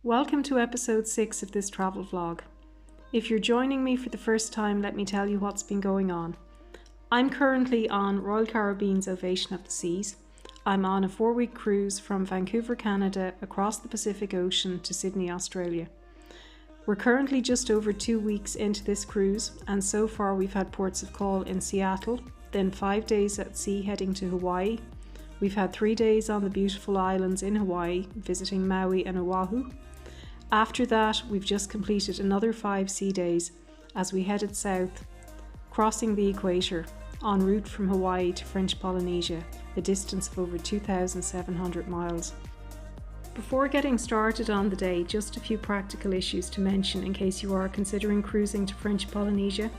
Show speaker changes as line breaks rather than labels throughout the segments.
Welcome to episode 6 of this travel vlog. If you're joining me for the first time, let me tell you what's been going on. I'm currently on Royal Caribbean's Ovation of the Seas. I'm on a 4-week cruise from Vancouver, Canada, across the Pacific Ocean to Sydney, Australia. We're currently just over 2 weeks into this cruise, and so far we've had ports of call in Seattle, then 5 days at sea heading to Hawaii. We've had 3 days on the beautiful islands in Hawaii, visiting Maui and Oahu. After that, we've just completed another 5 sea days as we headed south, crossing the equator, en route from Hawaii to French Polynesia, a distance of over 2,700 miles. Before getting started on the day, just a few practical issues to mention in case you are considering cruising to French Polynesia.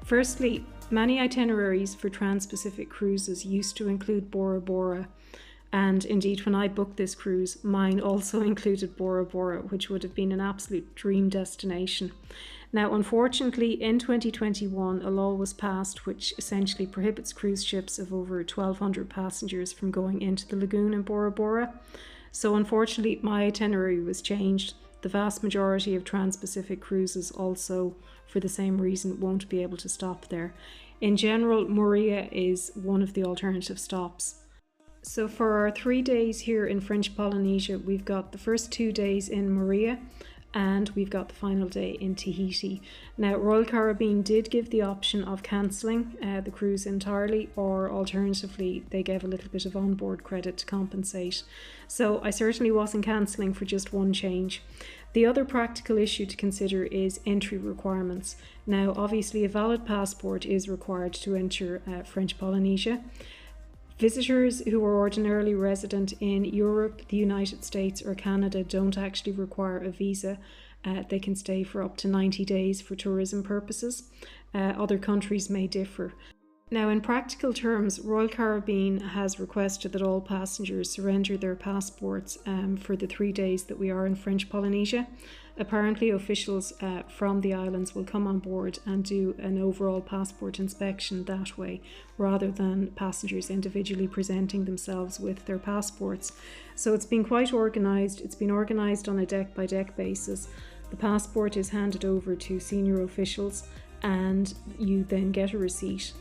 Firstly, many itineraries for Transpacific cruises used to include Bora Bora, and indeed when I booked this cruise, mine also included Bora Bora, which would have been an absolute dream destination. Now, unfortunately, in 2021, a law was passed which essentially prohibits cruise ships of over 1,200 passengers from going into the lagoon in Bora Bora. So unfortunately, my itinerary was changed. The vast majority of Transpacific cruises also, for the same reason, won't be able to stop there. In general, Moorea is one of the alternative stops. So for our 3 days here in French Polynesia, we've got the first 2 days in Moorea and we've got the final day in Tahiti. Now, Royal Caribbean did give the option of cancelling the cruise entirely, or alternatively they gave a little bit of onboard credit to compensate. So I certainly wasn't cancelling for just one change. The other practical issue to consider is entry requirements. Now, obviously a valid passport is required to enter French Polynesia. Visitors who are ordinarily resident in Europe, the United States or Canada don't actually require a visa. They can stay for up to 90 days for tourism purposes. Other countries may differ. Now, in practical terms, Royal Caribbean has requested that all passengers surrender their passports for the 3 days that we are in French Polynesia. Apparently, officials from the islands will come on board and do an overall passport inspection that way, rather than passengers individually presenting themselves with their passports. So it's been quite organised. It's been organised on a deck-by-deck basis. The passport is handed over to senior officials and you then get a receipt.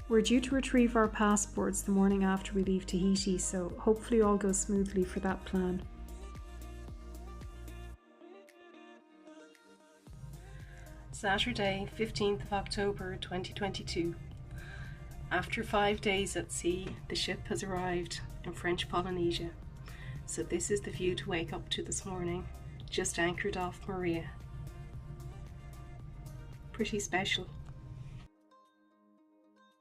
We're due to retrieve our passports the morning after we leave Tahiti, so hopefully all goes smoothly for that plan. Saturday, 15th of October 2022. After 5 days at sea, the ship has arrived in French Polynesia. So this is the view to wake up to this morning, just anchored off Moorea. Pretty special.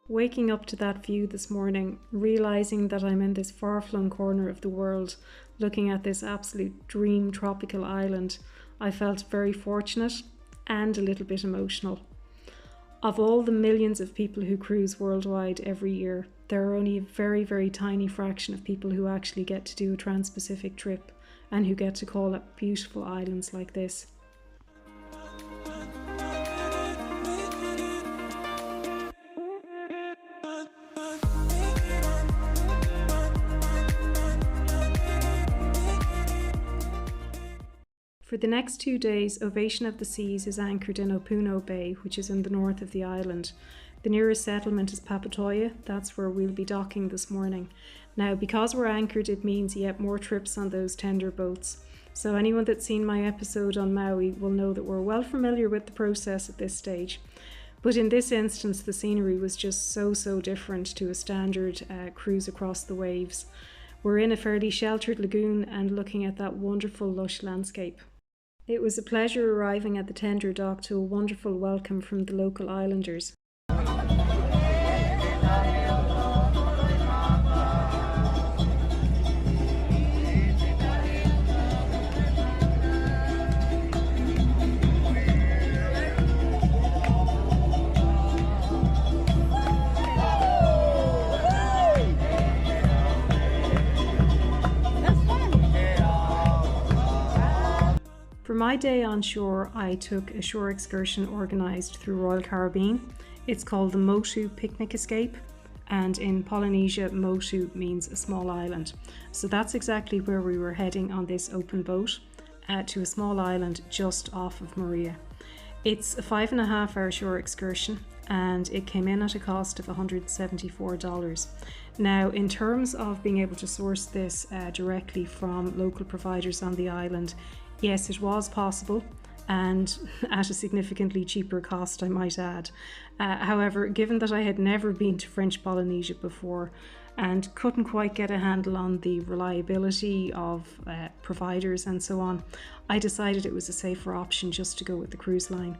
Waking up to that view this morning, realising that I'm in this far-flung corner of the world, looking at this absolute dream tropical island, I felt very fortunate and a little bit emotional. Of all the millions of people who cruise worldwide every year, there are only a very, very tiny fraction of people who actually get to do a Trans-Pacific trip and who get to call at beautiful islands like this. For the next 2 days, Ovation of the Seas is anchored in Opuno Bay, which is in the north of the island. The nearest settlement is Papatoya. That's where we'll be docking this morning. Now, because we're anchored, it means yet more trips on those tender boats. So anyone that's seen my episode on Maui will know that we're well familiar with the process at this stage. But in this instance, the scenery was just so different to a standard cruise across the waves. We're in a fairly sheltered lagoon and looking at that wonderful lush landscape. It was a pleasure arriving at the tender dock to a wonderful welcome from the local islanders. For my day on shore, I took a shore excursion organised through Royal Caribbean. It's called the Motu Picnic Escape, and in Polynesia, Motu means a small island. So that's exactly where we were heading on this open boat. to a small island just off of Moorea. It's a 5.5 hour shore excursion and it came in at a cost of $174. Now, in terms of being able to source this directly from local providers on the island, yes, it was possible, and at a significantly cheaper cost, I might add. However, given that I had never been to French Polynesia before and couldn't quite get a handle on the reliability of providers and so on, I decided it was a safer option just to go with the cruise line.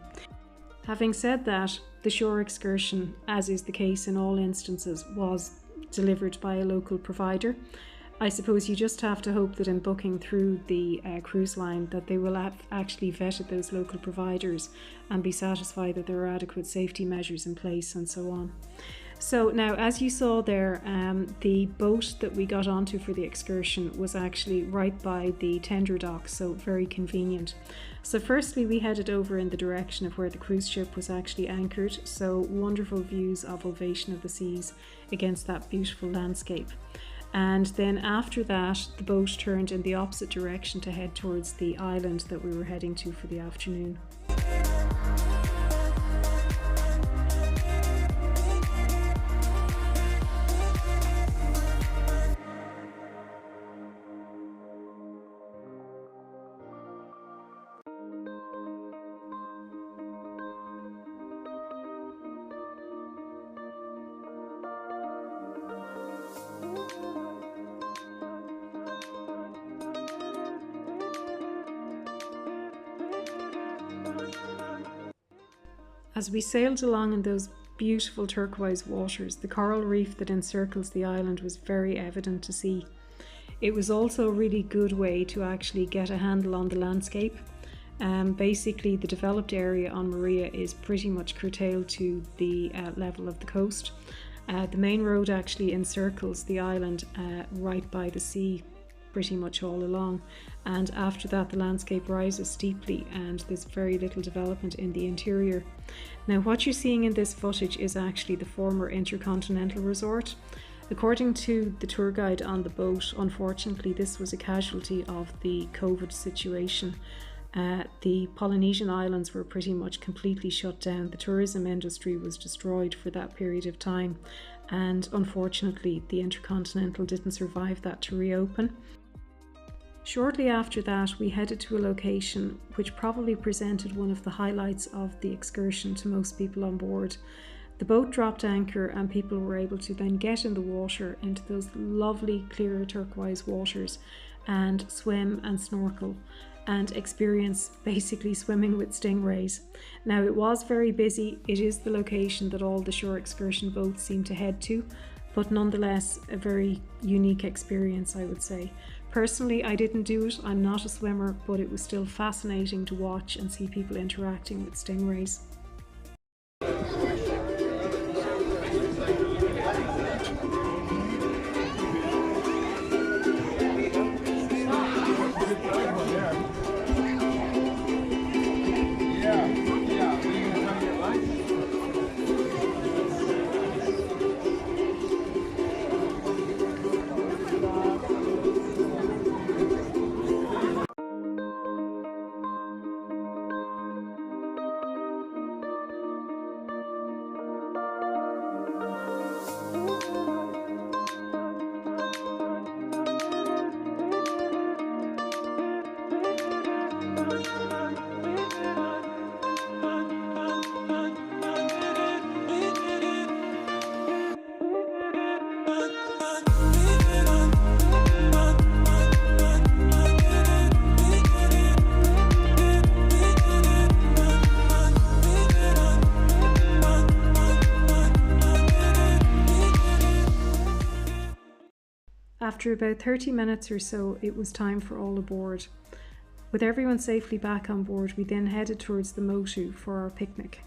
Having said that, the shore excursion, as is the case in all instances, was delivered by a local provider. I suppose you just have to hope that in booking through the cruise line that they will have actually vetted those local providers and be satisfied that there are adequate safety measures in place and so on. So now, as you saw there, the boat that we got onto for the excursion was actually right by the tender dock, so very convenient. So firstly, we headed over in the direction of where the cruise ship was actually anchored, so wonderful views of Ovation of the Seas against that beautiful landscape. And then after that, the boat turned in the opposite direction to head towards the island that we were heading to for the afternoon. As we sailed along in those beautiful turquoise waters, the coral reef that encircles the island was very evident to see. It was also a really good way to actually get a handle on the landscape. Basically, the developed area on Moorea is pretty much curtailed to the level of the coast. The main road actually encircles the island right by the sea pretty much all along, and after that the landscape rises steeply and there's very little development in the interior. Now, what you're seeing in this footage is actually the former Intercontinental Resort. According to the tour guide on the boat, unfortunately this was a casualty of the COVID situation. The Polynesian islands were pretty much completely shut down. The tourism industry was destroyed for that period of time, and unfortunately the Intercontinental didn't survive that to reopen. Shortly after that, we headed to a location which probably presented one of the highlights of the excursion to most people on board. The boat dropped anchor and people were able to then get in the water into those lovely clear turquoise waters and swim and snorkel and experience basically swimming with stingrays. Now, it was very busy. It is the location that all the shore excursion boats seem to head to, but nonetheless a very unique experience, I would say. Personally, I didn't do it. I'm not a swimmer, but it was still fascinating to watch and see people interacting with stingrays. After about 30 minutes or so, it was time for all aboard. With everyone safely back on board, we then headed towards the motu for our picnic.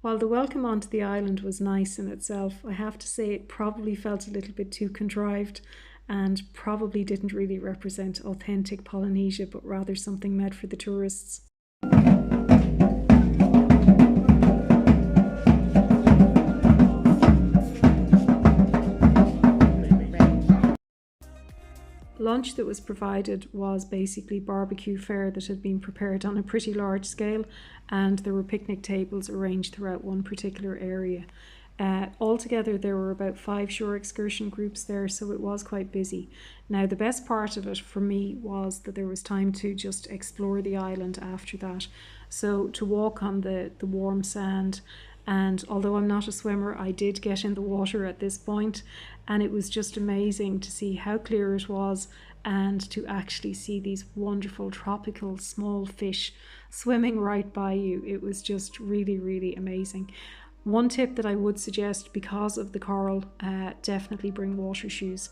While while the welcome onto the island was nice in itself, I have to say it probably felt a little bit too contrived and probably didn't really represent authentic Polynesia, but rather something meant for the tourists. Lunch that was provided was basically barbecue fare that had been prepared on a pretty large scale, and there were picnic tables arranged throughout one particular area. Altogether there were about 5 shore excursion groups there, so it was quite busy. Now the best part of it for me was that there was time to just explore the island after that. So to walk on the warm sand, and although I'm not a swimmer, I did get in the water at this point, and it was just amazing to see how clear it was and to actually see these wonderful tropical small fish swimming right by you. It was just really, really amazing. One tip that I would suggest, because of the coral, definitely bring water shoes.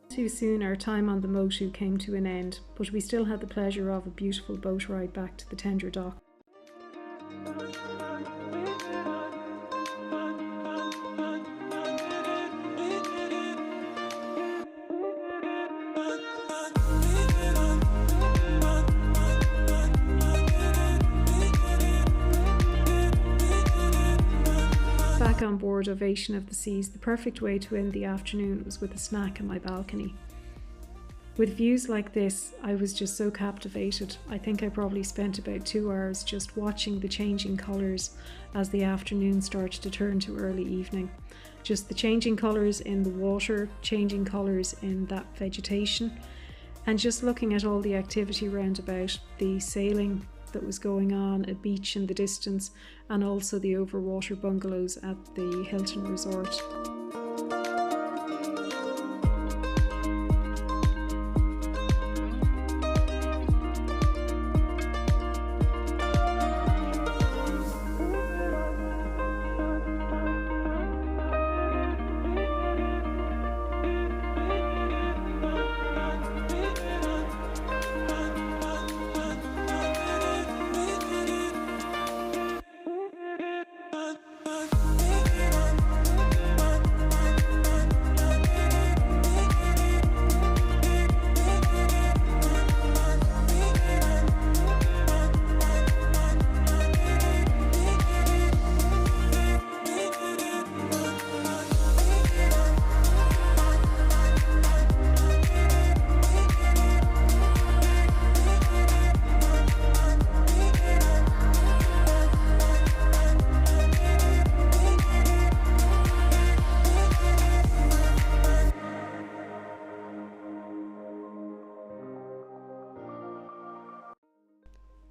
Too soon our time on the Motu came to an end, but we still had the pleasure of a beautiful boat ride back to the tender dock. Back on board Ovation of the Seas, the perfect way to end the afternoon was with a snack on my balcony. With views like this, I was just so captivated. I think I probably spent about 2 hours just watching the changing colours as the afternoon started to turn to early evening. Just the changing colours in the water, changing colours in that vegetation, and just looking at all the activity round about, the sailing that was going on, a beach in the distance, and also the overwater bungalows at the Hilton Resort.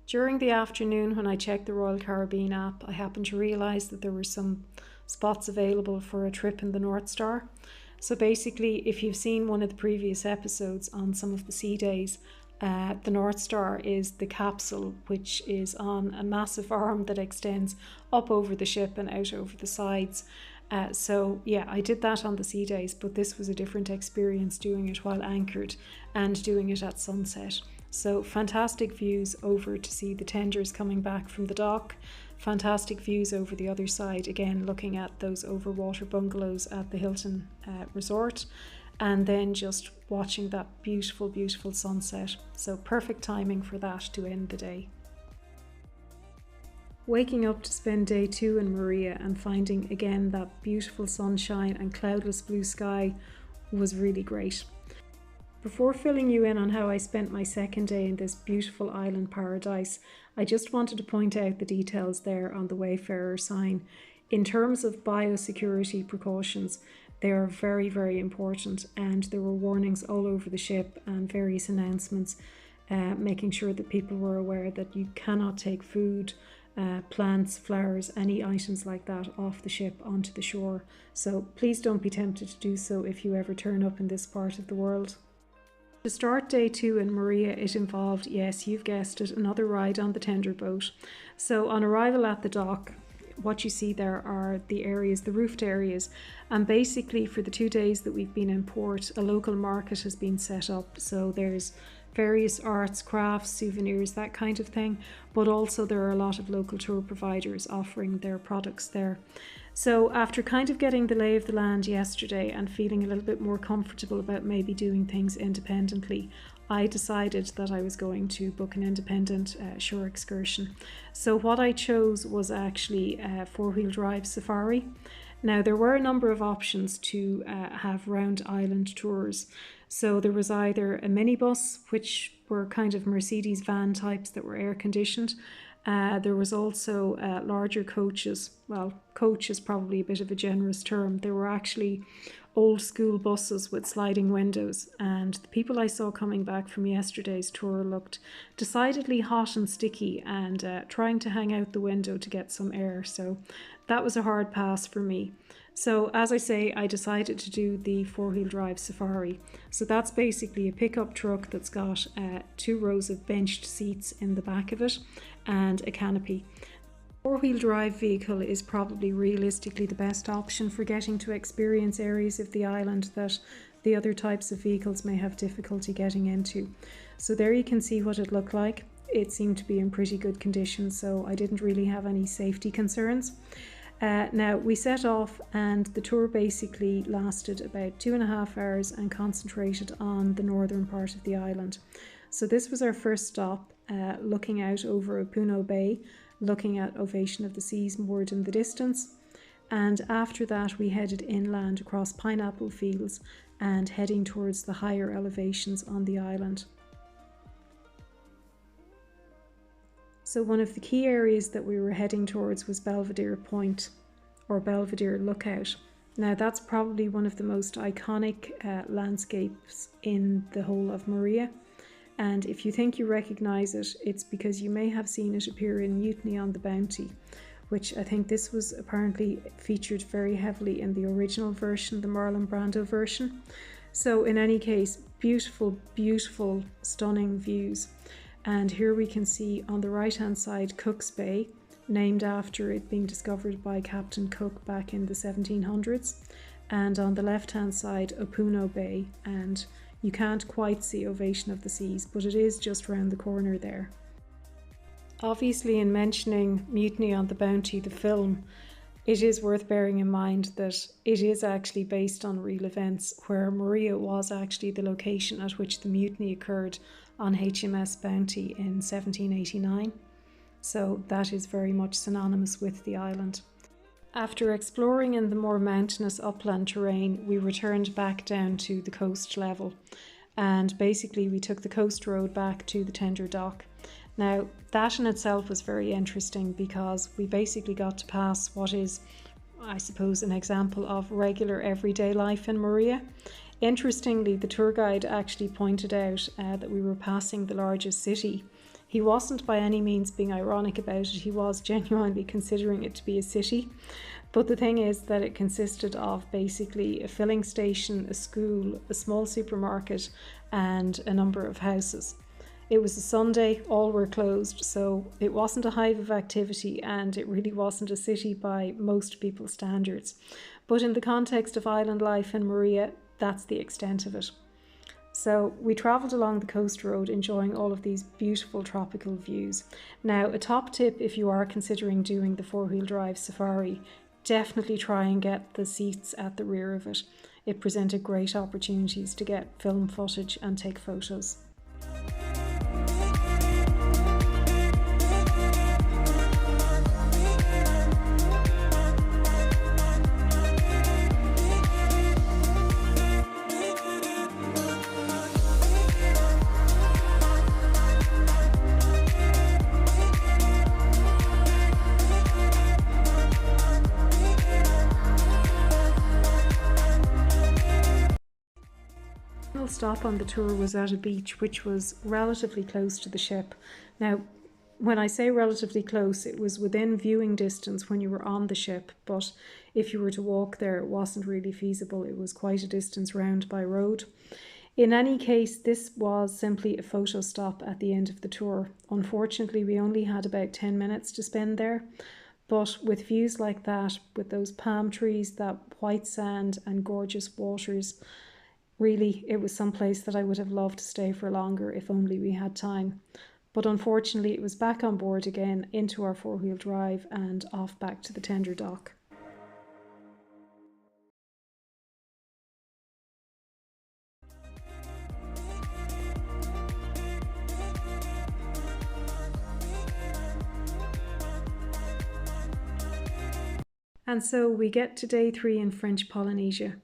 During the afternoon, when I checked the Royal Caribbean app, I happened to realise that there were some spots available for a trip in the North Star. So basically, if you've seen one of the previous episodes on some of the sea days, the North Star is the capsule, which is on a massive arm that extends up over the ship and out over the sides. So yeah, I did that on the sea days, but this was a different experience doing it while anchored and doing it at sunset. So fantastic views over to see the tenders coming back from the dock, fantastic views over the other side, again looking at those overwater bungalows at the Hilton Resort, and then just watching that beautiful, beautiful sunset. So perfect timing for that to end the day. Waking up to spend day 2 in Moorea and finding again that beautiful sunshine and cloudless blue sky was really great. Before filling you in on how I spent my second day in this beautiful island paradise, I just wanted to point out the details there on the Wayfarer sign. In terms of biosecurity precautions, they are very, very important, and there were warnings all over the ship and various announcements making sure that people were aware that you cannot take food, plants, flowers, any items like that off the ship onto the shore. So please don't be tempted to do so if you ever turn up in this part of the world. To start day 2 in Moorea, it involved, yes, you've guessed it, another ride on the tender boat. So on arrival at the dock, what you see there are the areas, the roofed areas. And basically for the 2 days that we've been in port, a local market has been set up. So there's various arts, crafts, souvenirs, that kind of thing. But also there are a lot of local tour providers offering their products there. So after kind of getting the lay of the land yesterday and feeling a little bit more comfortable about maybe doing things independently, I decided that I was going to book an independent shore excursion. So what I chose was actually a four-wheel drive safari. Now there were a number of options to have round island tours. So there was either a minibus, which were kind of Mercedes van types that were air conditioned. There was also larger coaches. Well, coach is probably a bit of a generous term. There were actually old school buses with sliding windows, and the people I saw coming back from yesterday's tour looked decidedly hot and sticky and trying to hang out the window to get some air. So that was a hard pass for me. So as I say, I decided to do the four-wheel drive safari. So that's basically a pickup truck that's got 2 rows of benched seats in the back of it and a canopy. Four-wheel drive vehicle is probably realistically the best option for getting to experience areas of the island that the other types of vehicles may have difficulty getting into. So there you can see what it looked like. It seemed to be in pretty good condition, so I didn't really have any safety concerns. Now we set off and the tour basically lasted about 2.5 hours and concentrated on the northern part of the island. So this was our first stop, looking out over Puno Bay, looking at Ovation of the Seas moored in the distance. And after that we headed inland across pineapple fields and heading towards the higher elevations on the island. So one of the key areas that we were heading towards was Belvedere Point, or Belvedere Lookout. Now that's probably one of the most iconic landscapes in the whole of Moorea. And if you think you recognise it, it's because you may have seen it appear in Mutiny on the Bounty, which I think this was apparently featured very heavily in the original version, the Marlon Brando version. So in any case, beautiful, beautiful, stunning views. And here we can see on the right hand side Cook's Bay, named after it being discovered by Captain Cook back in the 1700s. And on the left hand side Opuno Bay, and you can't quite see Ovation of the Seas, but it is just round the corner there. Obviously in mentioning Mutiny on the Bounty, the film, it is worth bearing in mind that it is actually based on real events, where Moorea was actually the location at which the mutiny occurred on HMS Bounty in 1789. So that is very much synonymous with the island. After exploring in the more mountainous upland terrain, we returned back down to the coast level, and basically we took the coast road back to the tender dock. Now that in itself was very interesting because we basically got to pass what is, I suppose, an example of regular everyday life in Moorea. Interestingly, the tour guide actually pointed out that we were passing the largest city. He wasn't by any means being ironic about it, he was genuinely considering it to be a city. But the thing is that it consisted of basically a filling station, a school, a small supermarket, and a number of houses. It was a Sunday, all were closed, so it wasn't a hive of activity and it really wasn't a city by most people's standards. But in the context of island life in Moorea, that's the extent of it. So we travelled along the coast road enjoying all of these beautiful tropical views. Now a top tip if you are considering doing the four-wheel drive safari, definitely try and get the seats at the rear of it. It presented great opportunities to get film footage and take photos. Stop on the tour was at a beach which was relatively close to the ship. Now, when I say relatively close, it was within viewing distance when you were on the ship, but if you were to walk there, it wasn't really feasible. It was quite a distance round by road. In any case, this was simply a photo stop at the end of the tour. Unfortunately, we only had about 10 minutes to spend there, But with views like that, with those palm trees, that white sand and gorgeous waters, really it was someplace that I would have loved to stay for longer if only we had time. But unfortunately it was back on board again into our four-wheel drive and off back to the tender dock. And so we get to day 3 in French Polynesia.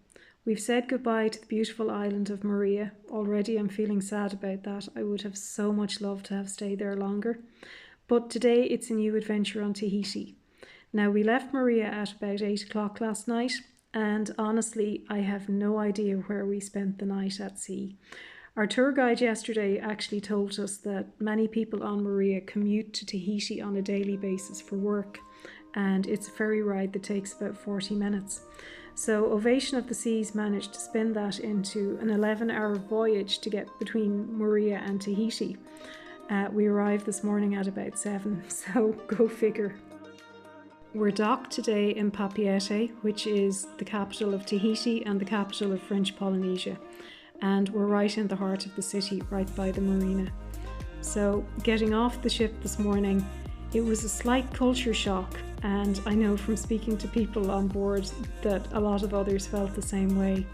We've said goodbye to the beautiful island of Moorea. Already I'm feeling sad about that. I would have so much loved to have stayed there longer. But today it's a new adventure on Tahiti. Now we left Moorea at about 8 o'clock last night, and honestly I have no idea where we spent the night at sea. Our tour guide yesterday actually told us that many people on Moorea commute to Tahiti on a daily basis for work, and it's a ferry ride that takes about 40 minutes. So Ovation of the Seas managed to spin that into an 11-hour voyage to get between Moorea and Tahiti. We arrived this morning at about 7, so go figure. We're docked today in Papeete, which is the capital of Tahiti and the capital of French Polynesia. And we're right in the heart of the city, right by the marina. So getting off the ship this morning, it was a slight culture shock, and I know from speaking to people on board that a lot of others felt the same way.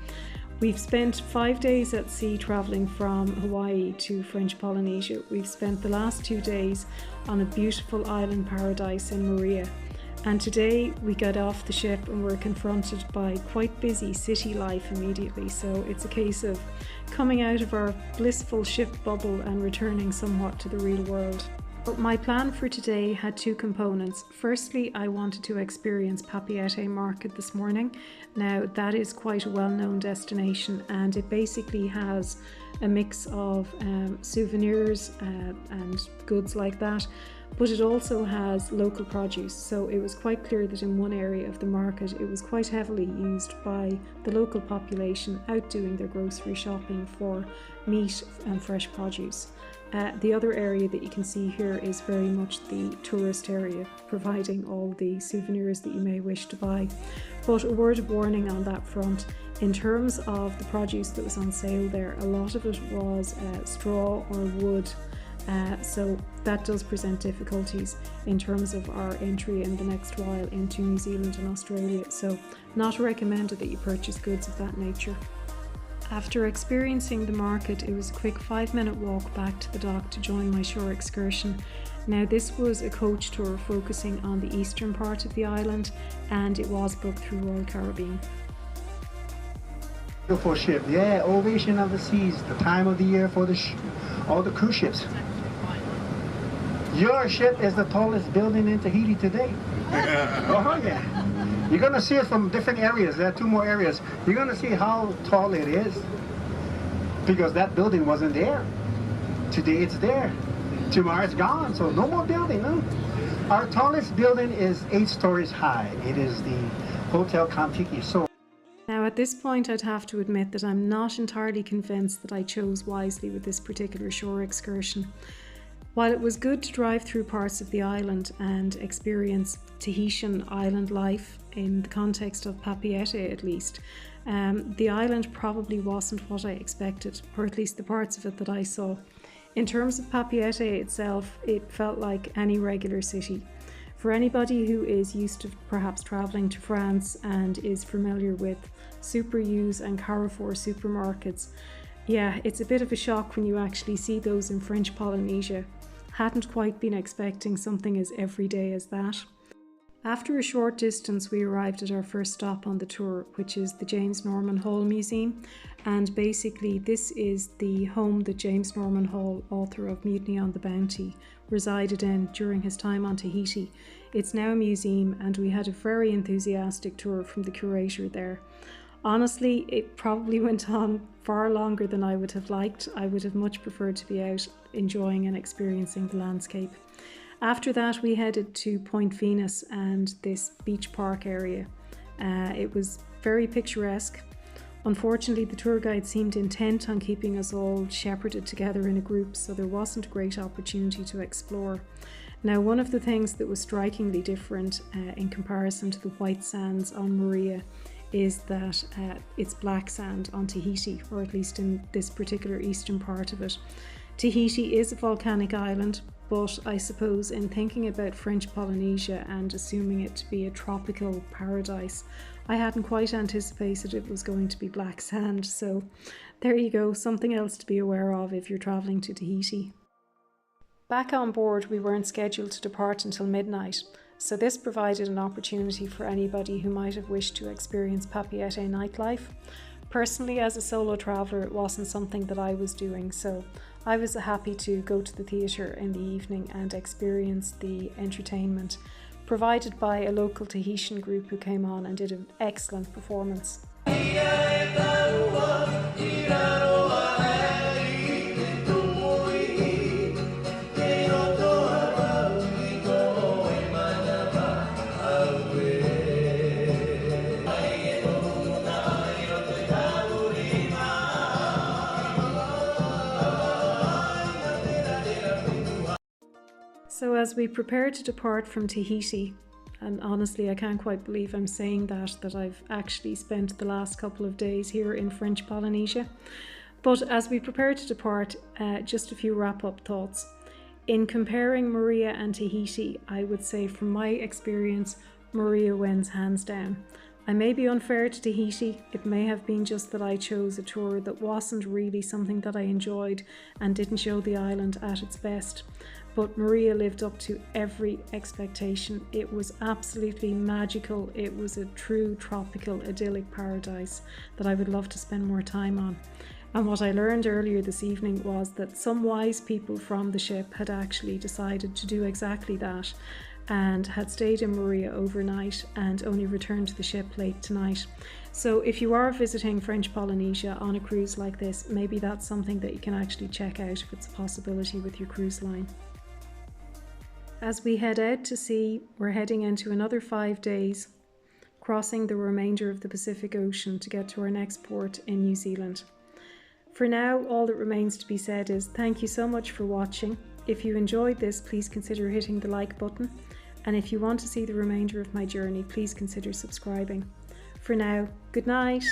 We've spent 5 days at sea travelling from Hawaii to French Polynesia. We've spent the last 2 days on a beautiful island paradise in Moorea. And today we got off the ship and we're confronted by quite busy city life immediately. So it's a case of coming out of our blissful ship bubble and returning somewhat to the real world. But my plan for today had 2 components. Firstly, I wanted to experience Papeete Market this morning. Now that is quite a well-known destination, and it basically has a mix of souvenirs and goods like that, but it also has local produce. So it was quite clear that in one area of the market it was quite heavily used by the local population out doing their grocery shopping for meat and fresh produce. The other area that you can see here is very much the tourist area, providing all the souvenirs that you may wish to buy. But a word of warning on that front, in terms of the produce that was on sale there, a lot of it was straw or wood, so that does present difficulties in terms of our entry in the next while into New Zealand and Australia, so not recommended that you purchase goods of that nature. After experiencing the market, it was a quick 5-minute walk back to the dock to join my shore excursion. Now this was a coach tour focusing on the eastern part of the island, and it was booked through Royal Caribbean.
Beautiful ship, yeah, Ovation of the Seas, the time of the year for all the cruise ships. Your ship is the tallest building in Tahiti today. Oh yeah. You're going to see it from different areas. There are 2 more areas. You're going to see how tall it is, because that building wasn't there. Today it's there. Tomorrow it's gone, so no more building, no. Our tallest building is 8 stories high. It is the Hotel Kontiki. So
now at this point I'd have to admit that I'm not entirely convinced that I chose wisely with this particular shore excursion. While it was good to drive through parts of the island and experience Tahitian island life in the context of Papeete at least, the island probably wasn't what I expected, or at least the parts of it that I saw. In terms of Papeete itself, it felt like any regular city. For anybody who is used to perhaps travelling to France and is familiar with Super U's and Carrefour supermarkets, yeah, it's a bit of a shock when you actually see those in French Polynesia. Hadn't quite been expecting something as everyday as that. After a short distance, we arrived at our first stop on the tour, which is the James Norman Hall Museum. And basically this is the home that James Norman Hall, author of Mutiny on the Bounty, resided in during his time on Tahiti. It's now a museum, and we had a very enthusiastic tour from the curator there. Honestly, it probably went on far longer than I would have liked. I would have much preferred to be out enjoying and experiencing the landscape. After that, we headed to Point Venus and this beach park area. It was very picturesque. Unfortunately, the tour guide seemed intent on keeping us all shepherded together in a group, so there wasn't a great opportunity to explore. Now, one of the things that was strikingly different in comparison to the white sands on Moorea is that it's black sand on Tahiti, or at least in this particular eastern part of it. Tahiti is a volcanic island, but I suppose in thinking about French Polynesia and assuming it to be a tropical paradise, I hadn't quite anticipated it was going to be black sand. So there you go, something else to be aware of if you're travelling to Tahiti. Back on board, we weren't scheduled to depart until midnight, so this provided an opportunity for anybody who might have wished to experience Papeete nightlife. Personally, as a solo traveller, it wasn't something that I was doing, so I was happy to go to the theatre in the evening and experience the entertainment provided by a local Tahitian group who came on and did an excellent performance. So as we prepare to depart from Tahiti, and honestly I can't quite believe I'm saying that I've actually spent the last couple of days here in French Polynesia, but as we prepare to depart, just a few wrap-up thoughts. In comparing Moorea and Tahiti, I would say from my experience, Moorea wins hands down. I may be unfair to Tahiti, it may have been just that I chose a tour that wasn't really something that I enjoyed and didn't show the island at its best. But Moorea lived up to every expectation. It was absolutely magical. It was a true tropical idyllic paradise that I would love to spend more time on. And what I learned earlier this evening was that some wise people from the ship had actually decided to do exactly that and had stayed in Moorea overnight and only returned to the ship late tonight. So if you are visiting French Polynesia on a cruise like this, maybe that's something that you can actually check out if it's a possibility with your cruise line. As we head out to sea, we're heading into another 5 days, crossing the remainder of the Pacific Ocean to get to our next port in New Zealand. For now, all that remains to be said is thank you so much for watching. If you enjoyed this, please consider hitting the like button. And if you want to see the remainder of my journey, please consider subscribing. For now, good night.